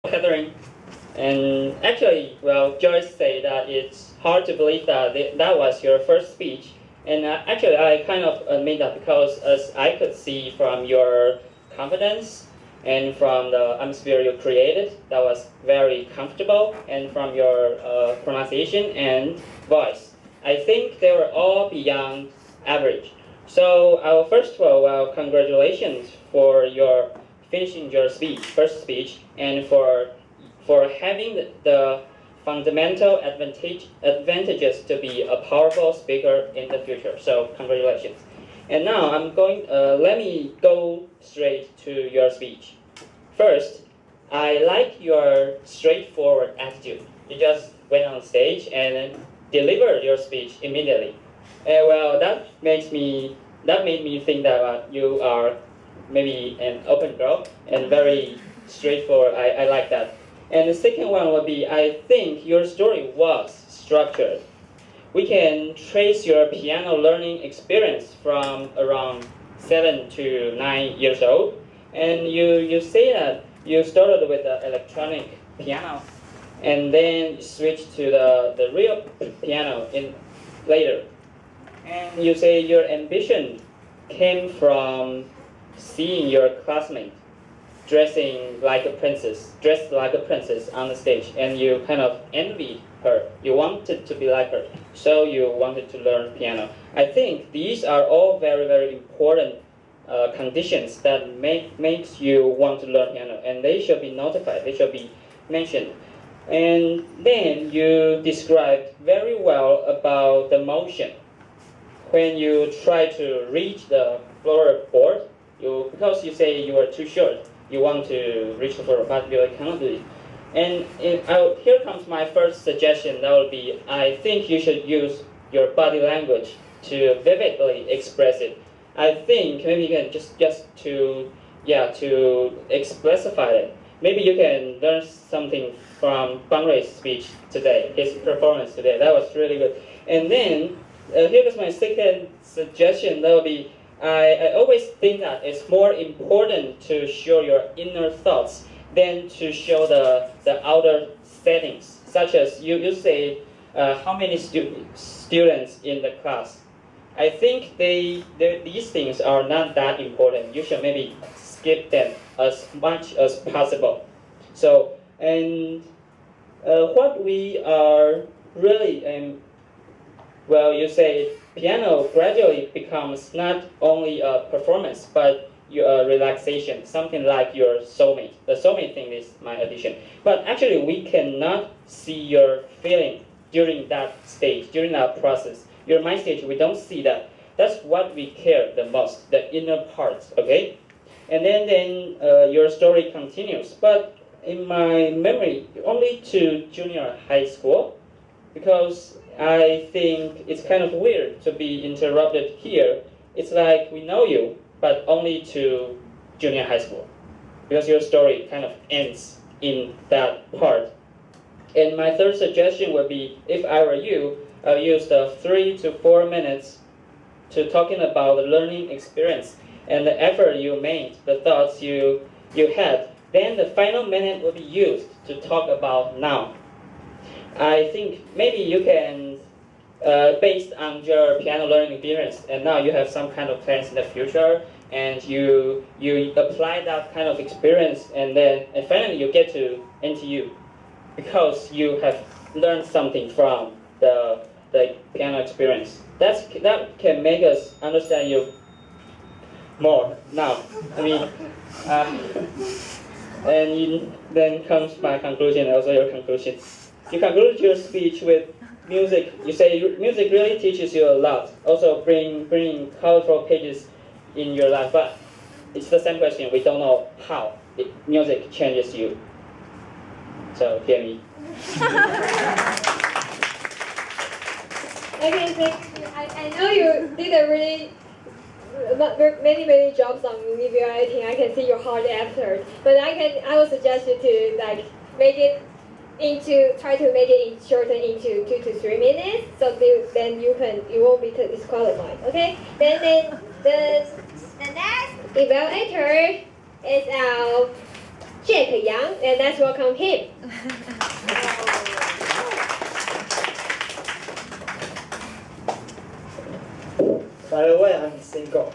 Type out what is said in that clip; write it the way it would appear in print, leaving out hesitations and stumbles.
Catherine. And actually, well, Joyce said that it's hard to believe that that was your first speech. And actually, I kind of admit that because as I could see from your confidence and from the atmosphere you created, that was very comfortable, and from your pronunciation and voice, I think they were all beyond average. So, first of all, well, congratulations for your finishing your speech, first speech, and for having the fundamental advantages to be a powerful speaker in the future. So congratulations. And now let me go straight to your speech. First, I like your straightforward attitude. You just went on stage and delivered your speech immediately. Well, that made me think that you are maybe an open girl and very straightforward. I like that. And the second one would be, I think your story was structured. We can trace your piano learning experience from around 7 to 9 years old. And you say that you started with the electronic piano and then switched to the real piano later. And you say your ambition came from seeing your classmate dressed like a princess on the stage, and you kind of envied her. You wanted to be like her, so you wanted to learn piano. I think these are all very, very important conditions that makes you want to learn piano, and they should be notified. They should be mentioned. And then you described very well about the motion when you try to reach the floorboard. Because you say you are too short, you want to reach the floor, but you cannot do it. And here comes my first suggestion. That would be, I think you should use your body language to vividly express it. I think maybe you can just to explicify it. Maybe you can learn something from Bang Rui's speech today, his performance today. That was really good. And then here is my second suggestion. That would be, I always think that it's more important to show your inner thoughts than to show the outer settings, such as you say how many students in the class. I think these things are not that important. You should maybe skip them as much as possible. So, and what we are really, well, you say piano gradually becomes not only a performance, but your relaxation, something like your soulmate. The soulmate thing is my addition. But actually, we cannot see your feeling during that stage, during that process. Your mind stage, we don't see that. That's what we care the most, the inner parts, okay? And then your story continues. But in my memory, only to junior high school, because I think it's kind of weird to be interrupted here. It's like we know you, but only to junior high school, because your story kind of ends in that part. And my third suggestion would be, if I were you, I'll use the 3 to 4 minutes to talking about the learning experience and the effort you made, the thoughts you had. Then the final minute will be used to talk about now. I think maybe you can, based on your piano learning experience, and now you have some kind of plans in the future, and you apply that kind of experience, and finally you get to NTU, because you have learned something from the piano experience. That can make us understand you more now. I mean, then comes my conclusion, also your conclusion. You conclude your speech with music. You say music really teaches you a lot. Also bringing colorful pages in your life. But it's the same question. We don't know how music changes you. So hear me. Okay, thank you. I know you did a really many jobs on review writing. I can see your hard effort, but I would suggest you to try to make it shorten into 2 to 3 minutes, so then you won't be disqualified. Okay. Then the next evaluator is our Jack Yang, and let's welcome him. By the way, I'm single.